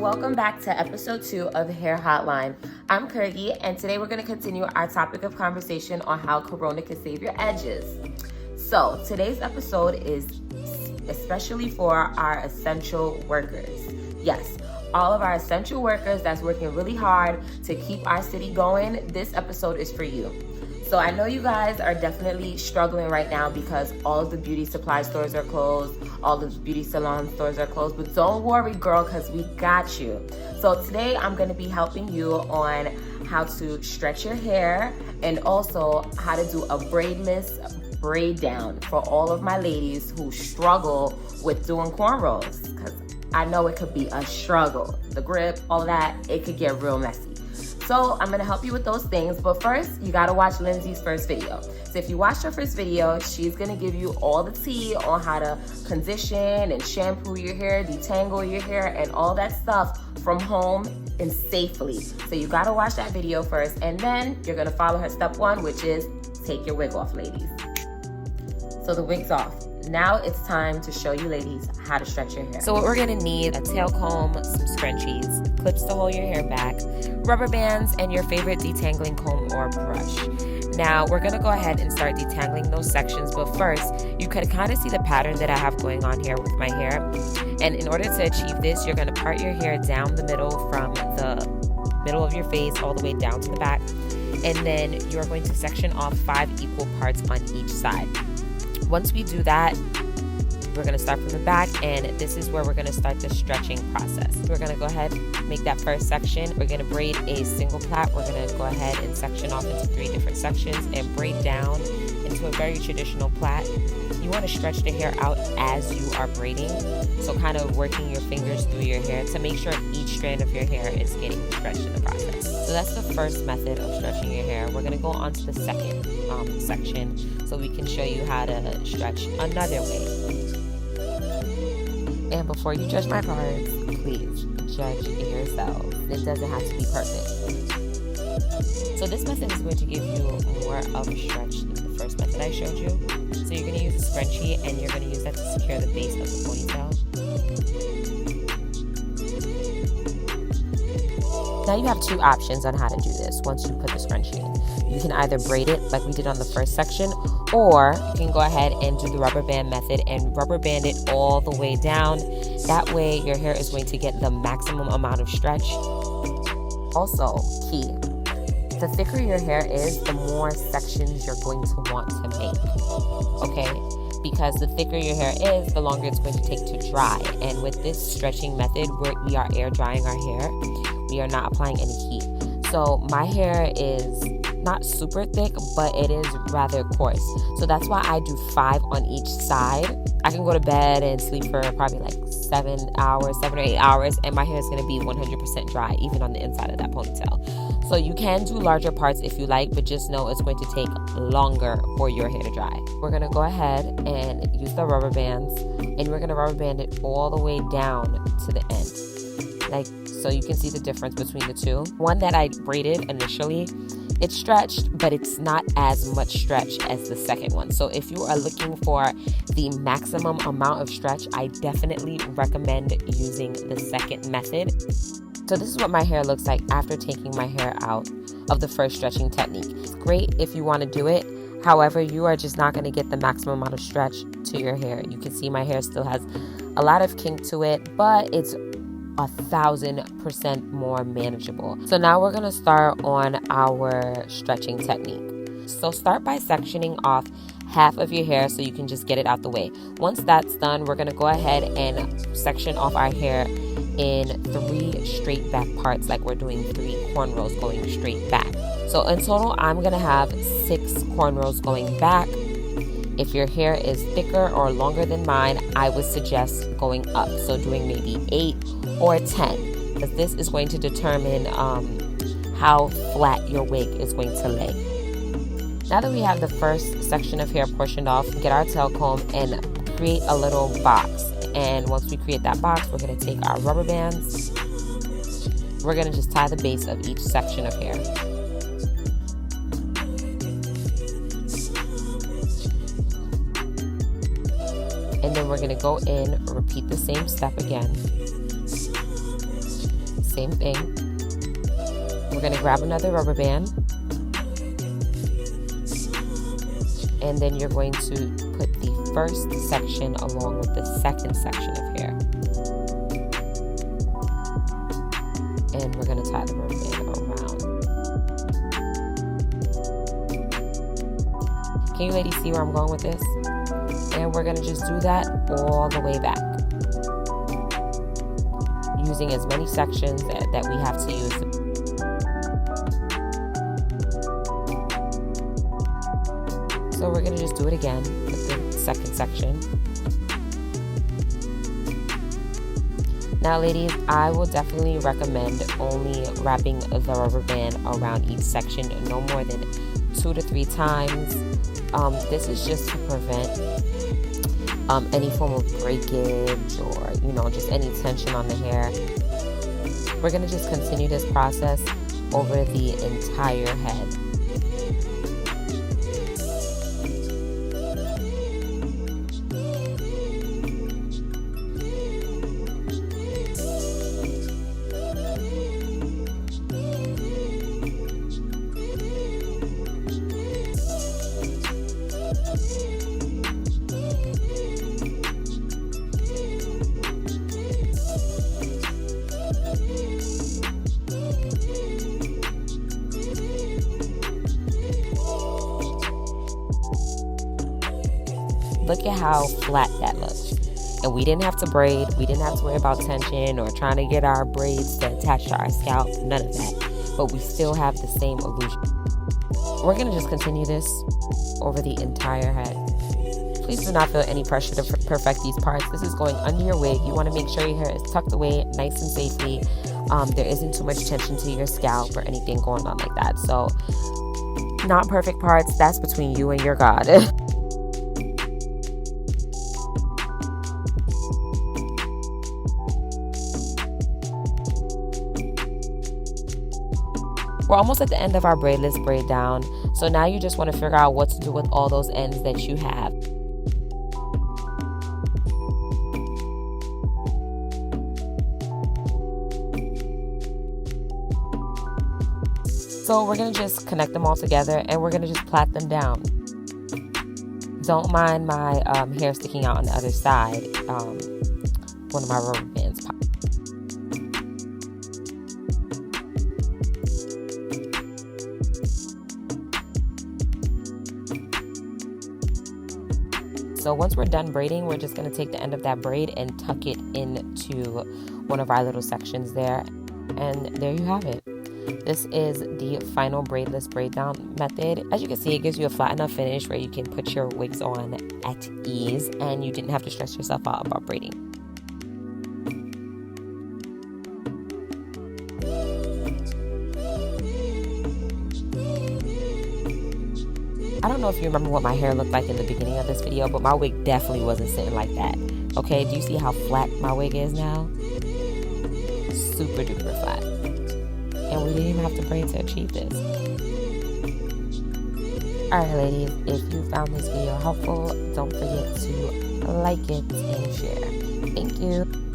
welcome back to episode 2 of Hair Hotline. I'm Bookkergie, and today we're going to continue our topic of conversation on how Corona can save your edges. So today's episode is especially for our essential workers. Yes, all of our essential workers that's working really hard to keep our city going, this episode is for you. So I know you guys are definitely struggling right now because all of the beauty supply stores are closed, all the beauty salon stores are closed, but don't worry, girl, because we got you. So today I'm going to be helping you on how to stretch your hair and also how to do a braidless braid down for all of my ladies who struggle with doing cornrows, because I know it could be a struggle. The grip, all that, it could get real messy. So I'm gonna help you with those things, but first you gotta watch Lindsay's first video. So if you watch her first video, she's gonna give you all the tea on how to condition and shampoo your hair, detangle your hair, and all that stuff from home and safely. So you gotta watch that video first, and then you're gonna follow her step 1, which is take your wig off, ladies. So the wig's off. Now it's time to show you ladies how to stretch your hair. So what we're gonna need, a tail comb, some scrunchies, clips to hold your hair back, rubber bands, and your favorite detangling comb or brush. Now we're gonna go ahead and start detangling those sections, but first you could kind of see the pattern that I have going on here with my hair. And in order to achieve this, you're gonna part your hair down the middle from the middle of your face all the way down to the back. And then you're going to section off 5 equal parts on each side. Once we do that, we're going to start from the back, and this is where we're going to start the stretching process. We're going to go ahead, make that first section. We're going to braid a single plait. We're going to go ahead and section off into 3 different sections and braid down into a very traditional plait. You want to stretch the hair out as you are braiding, so kind of working your fingers through your hair to make sure each strand of your hair is getting stretched in the process. So that's the first method of stretching your hair. We're going to go on to the second section so we can show you how to stretch another way. And before you judge my parts, please judge yourself. It doesn't have to be perfect. So this method is going to give you more of a stretch than the first method I showed you. So you're going to use a scrunchie, and you're going to use that to secure the base of the ponytail. Now you have 2 options on how to do this once you put the scrunchie in. You can either braid it like we did on the first section, or you can go ahead and do the rubber band method and rubber band it all the way down. That way your hair is going to get the maximum amount of stretch. Also, key, the thicker your hair is, the more sections you're going to want to make, okay? Because the thicker your hair is, the longer it's going to take to dry. And with this stretching method, we are air drying our hair. We are not applying any heat. So my hair is not super thick, but it is rather coarse. So that's why I do 5 on each side. I can go to bed and sleep for probably like 7 or 8 hours, and my hair is going to be 100% dry, even on the inside of that ponytail. So you can do larger parts if you like, but just know it's going to take longer for your hair to dry. We're going to go ahead and use the rubber bands, and we're going to rubber band it all the way down to the end. Like, so you can see the difference between the 2. One that I braided initially, it's stretched, but it's not as much stretch as the second one. So if you are looking for the maximum amount of stretch, I definitely recommend using the second method. So this is what my hair looks like after taking my hair out of the first stretching technique. It's great if you want to do it. However, you are just not going to get the maximum amount of stretch to your hair. You can see my hair still has a lot of kink to it, but it's 1,000% more manageable. So now we're going to start on our stretching technique. So start by sectioning off half of your hair so you can just get it out the way. Once that's done, we're going to go ahead and section off our hair in 3 straight back parts, like we're doing 3 cornrows going straight back. So in total, I'm going to have 6 cornrows going back. If your hair is thicker or longer than mine, I would suggest going up. So doing maybe 8 or 10, because this is going to determine how flat your wig is going to lay. Now that we have the first section of hair portioned off, get our tail comb and create a little box. And once we create that box, we're going to take our rubber bands. We're going to just tie the base of each section of hair. And then we're going to go in, repeat the same step again. same thing. We're going to grab another rubber band. And then you're going to put the first section along with the second section of hair. And we're going to tie the rubber band around. Can you ladies see where I'm going with this? And we're going to just do that all the way back, using as many sections that we have to use. So we're going to just do it again with the second section. Now ladies, I will definitely recommend only wrapping the rubber band around each section no more than 2 to 3 times. This is just to prevent any form of breakage or, you know, just any tension on the hair. We're going to just continue this process over the entire head. Look at how flat that looks. And we didn't have to braid. We didn't have to worry about tension or trying to get our braids to attach to our scalp. None of that. But we still have the same illusion. We're going to just continue this over the entire head. Please do not feel any pressure to perfect these parts. This is going under your wig. You want to make sure your hair is tucked away nice and safely. There isn't too much tension to your scalp or anything going on like that. So, not perfect parts. That's between you and your God. We're almost at the end of our braidless braid down. So now you just want to figure out what to do with all those ends that you have. So we're going to just connect them all together and we're going to just plait them down. Don't mind my hair sticking out on the other side. One of my rubber bands popped. So once we're done braiding, we're just going to take the end of that braid and tuck it into one of our little sections there. And there you have it. This is the final braidless braid down method. As you can see, it gives you a flat enough finish where you can put your wigs on at ease and you didn't have to stress yourself out about braiding. I don't know if you remember what my hair looked like in the beginning of this video, but my wig definitely wasn't sitting like that. Okay, do you see how flat my wig is now? Super duper flat. And we didn't even have to braid to achieve this. Alright ladies, if you found this video helpful, don't forget to like it and share. Thank you.